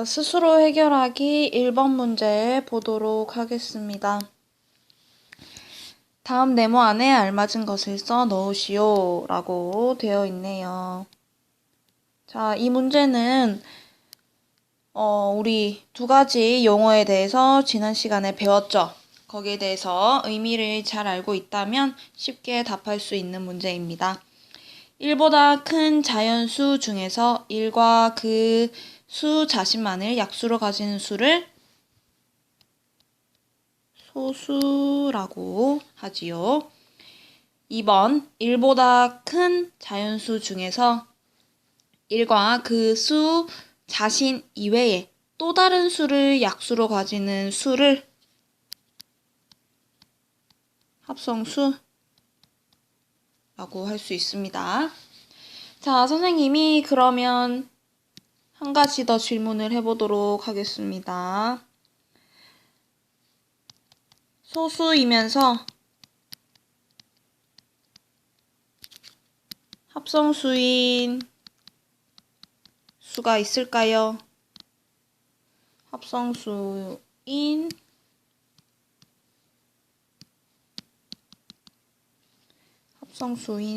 자, 스스로 해결하기 1번 문제 보도록 하겠습니다. 다음 네모 안에 알맞은 것을 써 넣으시오 라고 되어 있네요. 자, 이 문제는 우리 두 가지 용어에 대해서 지난 시간에 배웠죠. 거기에 대해서 의미를 잘 알고 있다면 쉽게 답할 수 있는 문제입니다. 1보다 큰 자연수 중에서 1과 그 수 자신만을 약수로 가지는 수를 소수라고 하지요. 2번 1보다 큰 자연수 중에서 1과 그 수 자신 이외에 또 다른 수를 약수로 가지는 수를 합성수라고 할 수 있습니다. 자, 선생님이 그러면 한 가지 더 질문을 해보도록 하겠습니다. 소수이면서 합성수인 수가 있을까요? 합성수인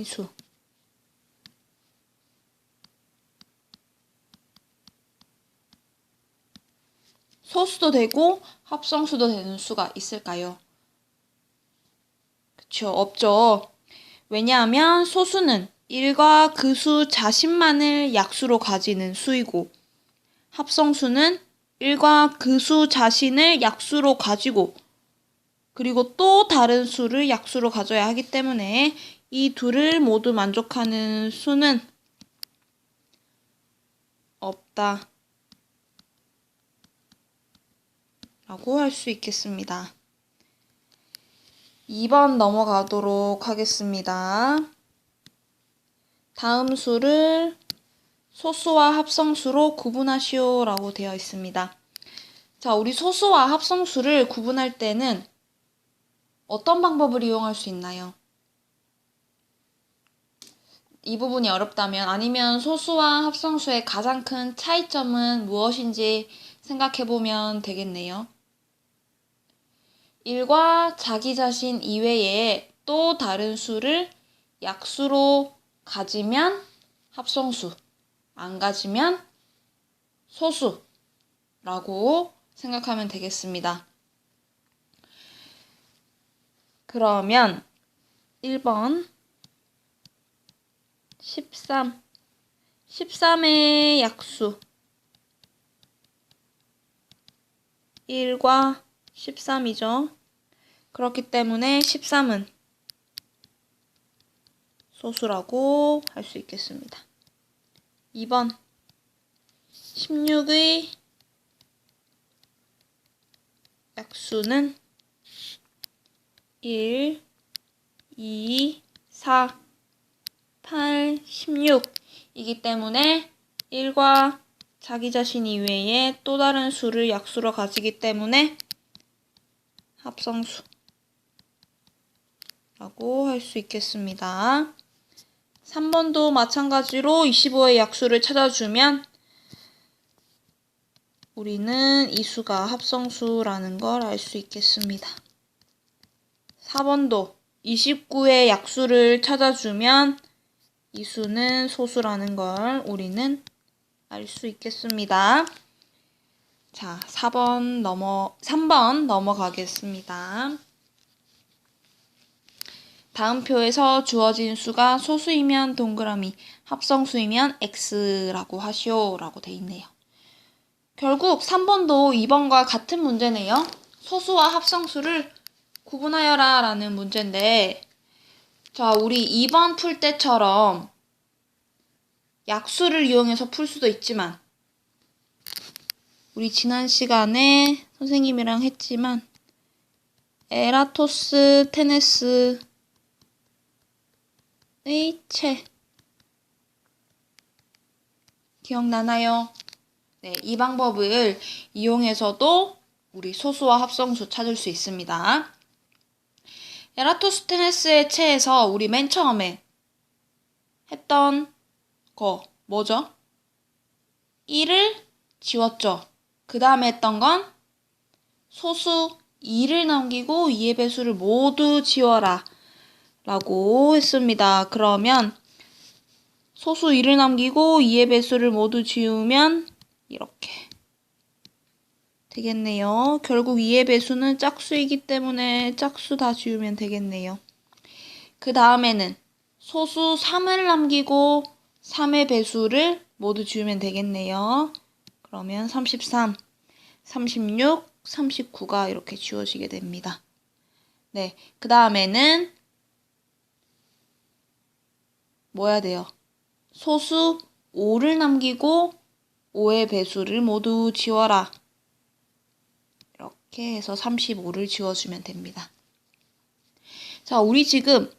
수. 소수도 되고 합성수도 되는 수가 있을까요? 그쵸, 없죠. 왜냐하면 소수는 1과 그 수 자신만을 약수로 가지는 수이고 합성수는 1과 그 수 자신을 약수로 가지고 그리고 또 다른 수를 약수로 가져야 하기 때문에 이 둘을 모두 만족하는 수는 없다 라고 할 수 있겠습니다. 2번 넘어가도록 하겠습니다. 다음 수를 소수와 합성수로 구분하시오 라고 되어 있습니다. 자, 우리 소수와 합성수를 구분할 때는 어떤 방법을 이용할 수 있나요? 이 부분이 어렵다면 아니면 소수와 합성수의 가장 큰 차이점은 무엇인지 생각해보면 되겠네요. 1과 자기 자신 이외에 또 다른 수를 약수로 가지면 합성수, 안 가지면 소수라고 생각하면 되겠습니다. 그러면 1번 13의 약수 1과 13이죠. 그렇기 때문에 13은 소수라고 할 수 있겠습니다. 2번 16의 약수는 1, 2, 4, 8, 16이기 때문에 1과 자기 자신 이외에 또 다른 수를 약수로 가지기 때문에 합성수라고 할 수 있겠습니다. 3번도 마찬가지로 25의 약수를 찾아주면 우리는 이 수가 합성수라는 걸 알 수 있겠습니다. 4번도 29의 약수를 찾아주면 이 수는 소수라는 걸 우리는 알 수 있겠습니다. 자, 3번 넘어가겠습니다. 다음 표에서 주어진 수가 소수이면 동그라미, 합성수이면 X라고 하시오 라고 돼 있네요. 결국 3번도 2번과 같은 문제네요. 소수와 합성수를 구분하여라 라는 문제인데 자, 우리 2번 풀 때처럼 약수를 이용해서 풀 수도 있지만 우리 지난 시간에 선생님이랑 했지만 에라토스테네스의 체 기억나나요? 네, 이 방법을 이용해서도 우리 소수와 합성수 찾을 수 있습니다. 에라토스테네스의 체에서 우리 맨 처음에 했던 거 뭐죠? 1을 지웠죠. 그 다음에 했던 건 소수 2를 남기고 2의 배수를 모두 지워라 라고 했습니다. 그러면 소수 2를 남기고 2의 배수를 모두 지우면 이렇게 되겠네요. 결국 2의 배수는 짝수이기 때문에 짝수 다 지우면 되겠네요. 그 다음에는 소수 3을 남기고 3의 배수를 모두 지우면 되겠네요. 그러면 33, 36, 39가 이렇게 지워지게 됩니다. 네, 그 다음에는 뭐 해야 돼요? 소수 5를 남기고 5의 배수를 모두 지워라. 이렇게 해서 35를 지워주면 됩니다. 자, 우리 지금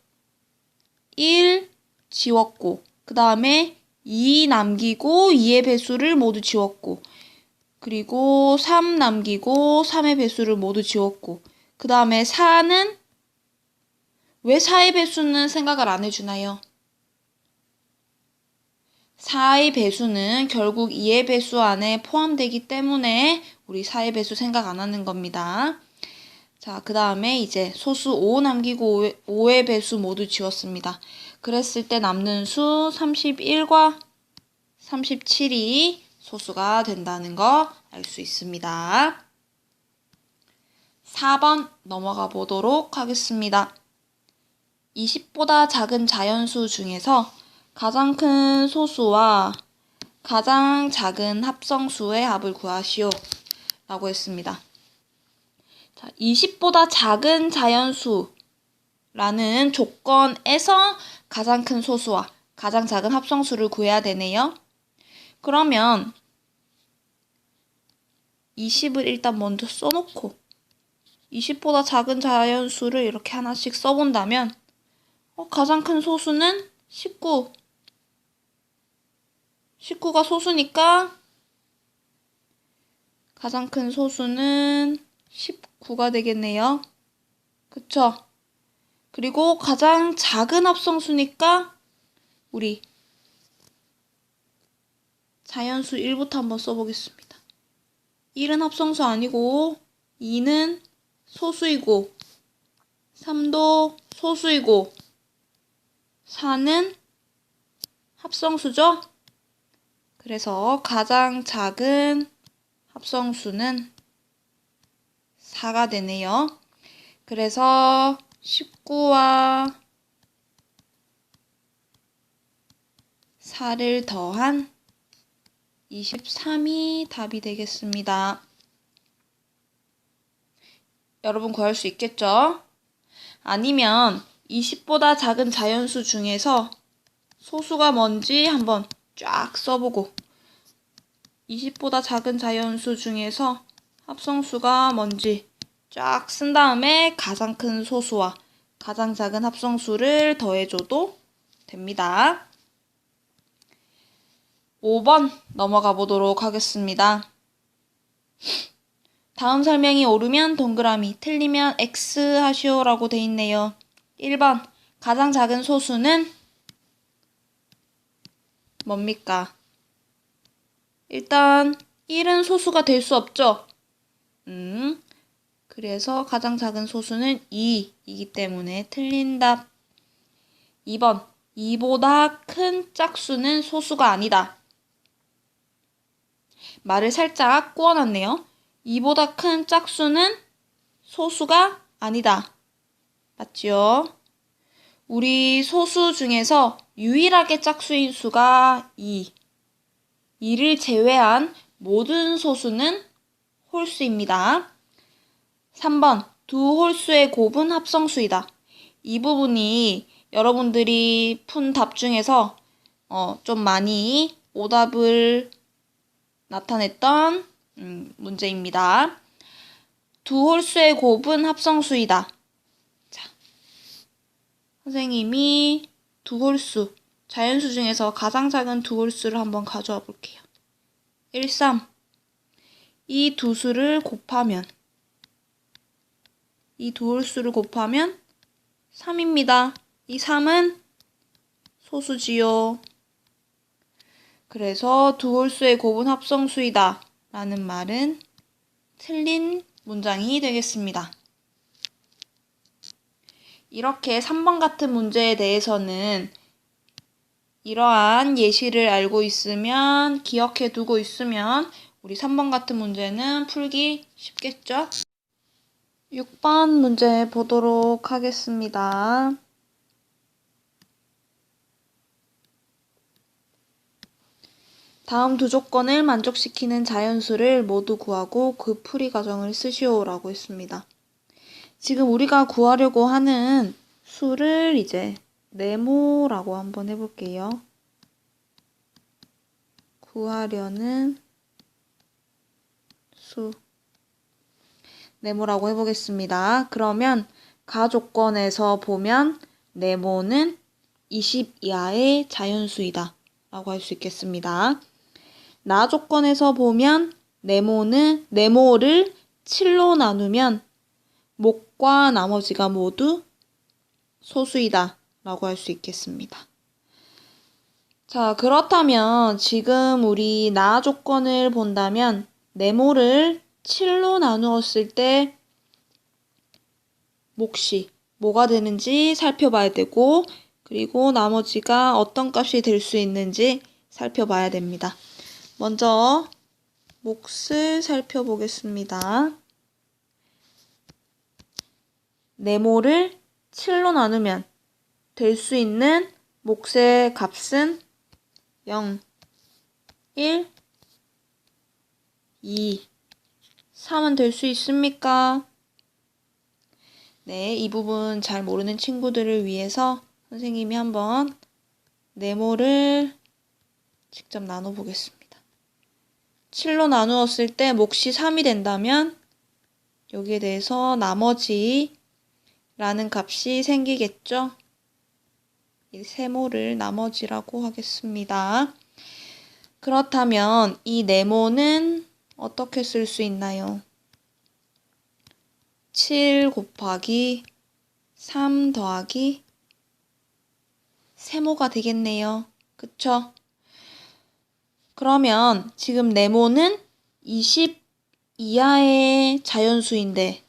1 지웠고, 그 다음에 2 남기고 2의 배수를 모두 지웠고, 그리고 3 남기고 3의 배수를 모두 지웠고, 그 다음에 4는 왜 4의 배수는 생각을 안 해주나요? 4의 배수는 결국 2의 배수 안에 포함되기 때문에 우리 4의 배수 생각 안 하는 겁니다. 자, 그 다음에 이제 소수 5 남기고 5의 배수 모두 지웠습니다. 그랬을 때 남는 수 31과 37이 소수가 된다는 거 알 수 있습니다. 4번 넘어가 보도록 하겠습니다. 20보다 작은 자연수 중에서 가장 큰 소수와 가장 작은 합성수의 합을 구하시오 라고 했습니다. 자, 20보다 작은 자연수라는 조건에서 가장 큰 소수와 가장 작은 합성수를 구해야 되네요. 그러면 20을 일단 먼저 써놓고 20보다 작은 자연수를 이렇게 하나씩 써본다면 가장 큰 소수는 19. 19가 소수니까 가장 큰 소수는 19가 되겠네요. 그쵸? 그리고 가장 작은 합성수니까 우리 자연수 1부터 한번 써보겠습니다. 1은 합성수 아니고 2는 소수이고 3도 소수이고 4는 합성수죠? 그래서 가장 작은 합성수는 4가 되네요. 그래서 19와 4를 더한 23이 답이 되겠습니다. 여러분 구할 수 있겠죠? 아니면 20보다 작은 자연수 중에서 소수가 뭔지 한번 쫙 써보고 20보다 작은 자연수 중에서 합성수가 뭔지 쫙 쓴 다음에 가장 큰 소수와 가장 작은 합성수를 더해줘도 됩니다. 5번 넘어가 보도록 하겠습니다. 다음 설명이 옳으면 동그라미, 틀리면 X 하시오라고 돼 있네요. 1번 가장 작은 소수는 뭡니까? 일단 1은 소수가 될 수 없죠. 그래서 가장 작은 소수는 2이기 때문에 틀린 답. 2번 2보다 큰 짝수는 소수가 아니다. 말을 살짝 꼬아놨네요. 2보다 큰 짝수는 소수가 아니다. 맞죠? 우리 소수 중에서 유일하게 짝수인 수가 2. 2를 제외한 모든 소수는 홀수입니다. 3번 두 홀수의 곱은 합성수이다. 이 부분이 여러분들이 푼 답 중에서 좀 많이 오답을 나타냈던 문제입니다. 두 홀수의 곱은 합성수이다. 자, 선생님이 두 홀수, 자연수 중에서 가장 작은 두 홀수를 한번 가져와 볼게요. 1, 3. 이 두 수를 곱하면 이 두 홀수를 곱하면 3입니다. 이 3은 소수지요. 그래서 두 홀수의 곱은 합성수이다 라는 말은 틀린 문장이 되겠습니다. 이렇게 3번 같은 문제에 대해서는 이러한 예시를 알고 있으면, 기억해 두고 있으면 우리 3번 같은 문제는 풀기 쉽겠죠? 6번 문제 보도록 하겠습니다. 다음 두 조건을 만족시키는 자연수를 모두 구하고 그 풀이 과정을 쓰시오라고 했습니다. 지금 우리가 구하려고 하는 수를 이제 네모라고 한번 해볼게요. 구하려는 수 네모라고 해보겠습니다. 그러면 가 조건에서 보면 네모는 20 이하의 자연수이다 라고 할 수 있겠습니다. 나 조건에서 보면 네모를 7로 나누면 목과 나머지가 모두 소수이다 라고 할 수 있겠습니다. 자, 그렇다면 지금 우리 나 조건을 본다면 네모를 7로 나누었을 때 몫이 뭐가 되는지 살펴봐야 되고, 그리고 나머지가 어떤 값이 될 수 있는지 살펴봐야 됩니다. 먼저 몫을 살펴보겠습니다. 네모를 7로 나누면 될 수 있는 몫의 값은 0, 1, 2, 3은 될 수 있습니까? 네, 이 부분 잘 모르는 친구들을 위해서 선생님이 한번 네모를 직접 나눠보겠습니다. 7로 나누었을 때 몫이 3이 된다면 여기에 대해서 나머지라는 값이 생기겠죠? 이 세모를 나머지라고 하겠습니다. 그렇다면 이 네모는 어떻게 쓸 수 있나요? 7 곱하기 3 더하기 세모가 되겠네요. 그쵸? 그러면 지금 네모는 20 이하의 자연수인데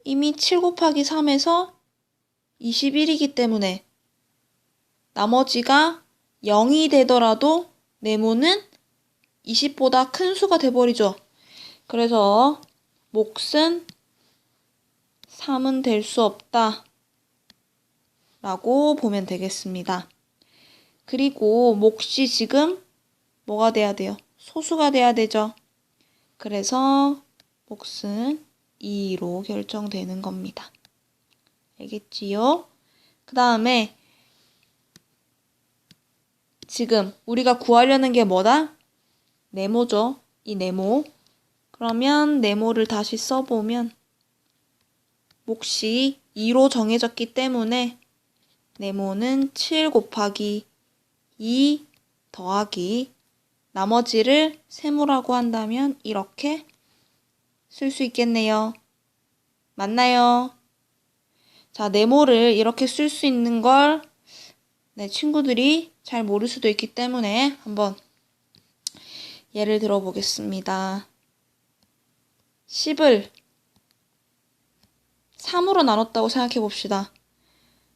이미 7 곱하기 3에서 21이기 때문에 나머지가 0이 되더라도 네모는 20보다 큰 수가 돼버리죠. 그래서 몫은 3은 될 수 없다 라고 보면 되겠습니다. 그리고 몫이 지금 뭐가 돼야 돼요? 소수가 돼야 되죠. 그래서 몫은 2로 결정되는 겁니다. 알겠지요? 그 다음에 지금 우리가 구하려는 게 뭐다? 네모죠. 이 네모. 그러면 네모를 다시 써보면 몫이 2로 정해졌기 때문에 네모는 7 곱하기 2 더하기 나머지를 세모라고 한다면 이렇게 쓸 수 있겠네요. 맞나요? 자, 네모를 이렇게 쓸 수 있는 걸 친구들이 잘 모를 수도 있기 때문에 한번 예를 들어 보겠습니다. 10을 3으로 나눴다고 생각해 봅시다.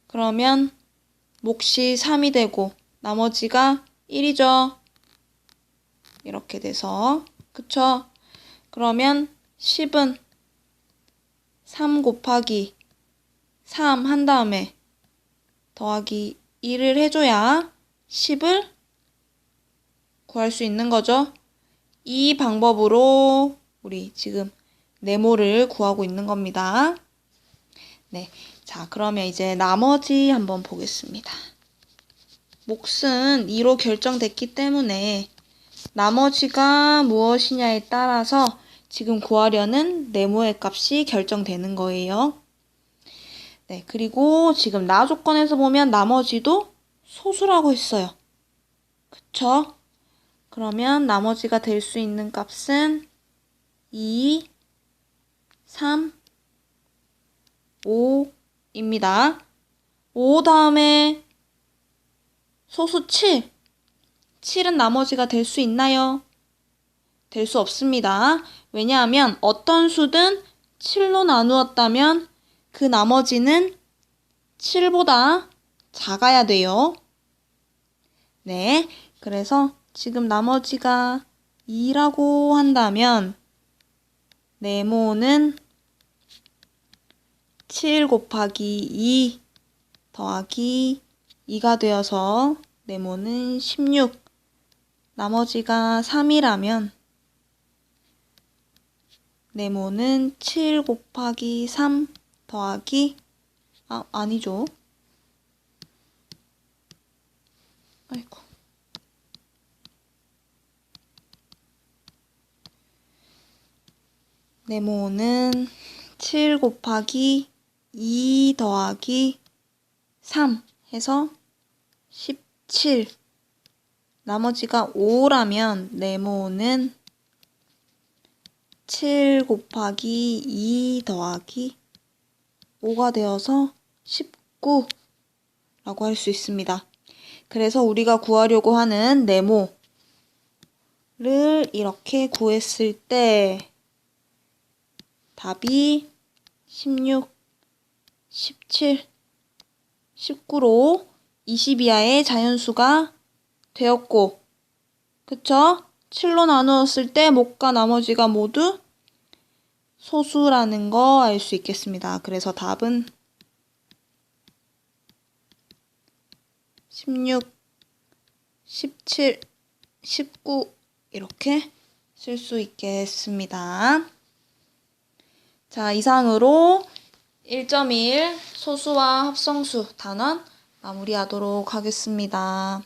그러면 몫이 3이 되고 나머지가 1이죠. 이렇게 돼서 그쵸? 그러면 10은 3 곱하기 3 한 다음에 더하기 2를 해줘야 10을 구할 수 있는 거죠. 이 방법으로 우리 지금 네모를 구하고 있는 겁니다. 네, 자, 그러면 이제 나머지 한번 보겠습니다. 몫은 2로 결정됐기 때문에 나머지가 무엇이냐에 따라서 지금 구하려는 네모의 값이 결정되는 거예요. 네, 그리고 지금 나 조건에서 보면 나머지도 소수라고 했어요. 그쵸? 그러면 나머지가 될 수 있는 값은 2, 3, 5입니다. 5 다음에 소수 7. 7은 나머지가 될 수 있나요? 될 수 없습니다. 왜냐하면 어떤 수든 7로 나누었다면 그 나머지는 7보다 작아야 돼요. 네, 그래서 지금 나머지가 2라고 한다면 네모는 7 곱하기 2 더하기 2가 되어서 네모는 16, 나머지가 3이라면 네모는 7 곱하기 3 더하기 아니죠. 아이고. 네모는 7 곱하기 2 더하기 3 해서 17. 나머지가 5라면 네모는 7 곱하기 2 더하기 5가 되어서 19라고 할 수 있습니다. 그래서 우리가 구하려고 하는 네모를 이렇게 구했을 때 답이 16, 17, 19로 20 이하의 자연수가 되었고, 그쵸? 7로 나누었을 때 목과 나머지가 모두 소수라는 거 알 수 있겠습니다. 그래서 답은 16, 17, 19 이렇게 쓸 수 있겠습니다. 자, 이상으로 1.1 소수와 합성수 단원 마무리하도록 하겠습니다.